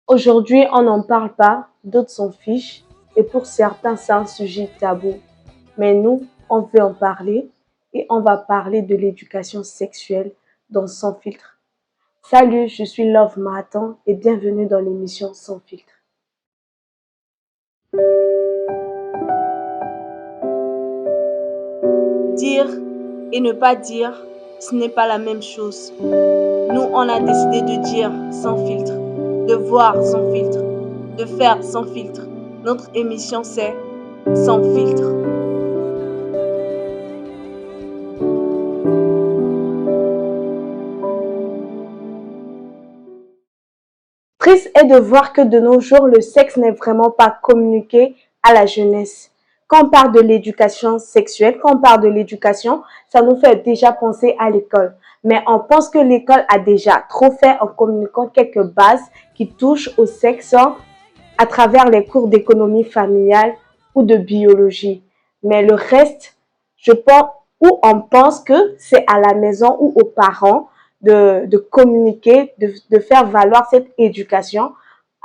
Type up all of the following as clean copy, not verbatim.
Aujourd'hui, on n'en parle pas, d'autres s'en fichent, et pour certains, c'est un sujet tabou. Mais nous, on veut en parler, et on va parler de l'éducation sexuelle dans Sans filtre. Salut, je suis Love Matan, et bienvenue dans l'émission Sans filtre. Dire et ne pas dire, ce n'est pas la même chose. Nous, on a décidé de dire sans filtre, de voir sans filtre, de faire sans filtre. Notre émission, c'est Sans filtre. Triste est de voir que de nos jours, le sexe n'est vraiment pas communiqué à la jeunesse. Quand on parle de l'éducation sexuelle, quand on parle de l'éducation, ça nous fait déjà penser à l'école. Mais on pense que l'école a déjà trop fait en communiquant quelques bases qui touchent au sexe à travers les cours d'économie familiale ou de biologie. Mais le reste, je pense, ou on pense que c'est à la maison ou aux parents de communiquer, de faire valoir cette éducation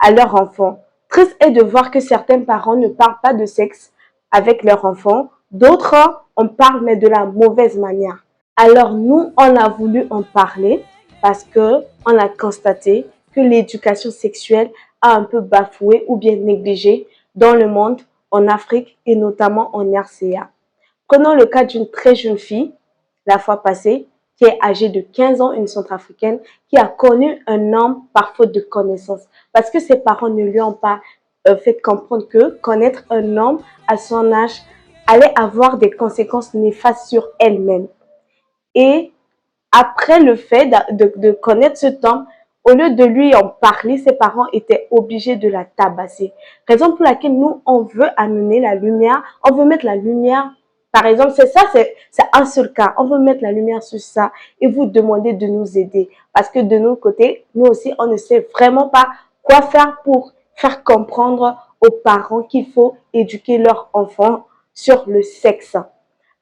à leurs enfants. Triste est de voir que certains parents ne parlent pas de sexe avec leurs enfants. D'autres, on parle, mais de la mauvaise manière. Alors nous, on a voulu en parler parce que on a constaté que l'éducation sexuelle a un peu bafoué ou bien négligé dans le monde, en Afrique et notamment en RCA. Prenons le cas d'une très jeune fille, la fois passée, qui est âgée de 15 ans, une centrafricaine, qui a connu un homme par faute de connaissance. Parce que ses parents ne lui ont pas fait comprendre que connaître un homme à son âge allait avoir des conséquences néfastes sur elle-même. Et après le fait de connaître cet homme, au lieu de lui en parler, ses parents étaient obligés de la tabasser. Raison pour laquelle nous, on veut amener la lumière, on veut mettre la lumière. Par exemple, c'est ça, c'est un seul cas. On veut mettre la lumière sur ça et vous demander de nous aider. Parce que de notre côté, nous aussi, on ne sait vraiment pas quoi faire pour faire comprendre aux parents qu'il faut éduquer leurs enfants sur le sexe.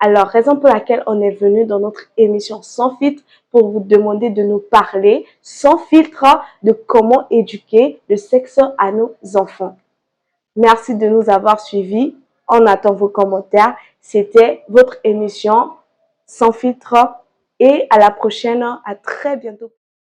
Alors, raison pour laquelle on est venu dans notre émission Sans filtre pour vous demander de nous parler sans filtre de comment éduquer le sexe à nos enfants. Merci de nous avoir suivis. On attend vos commentaires. C'était votre émission Sans filtre et à la prochaine. À très bientôt.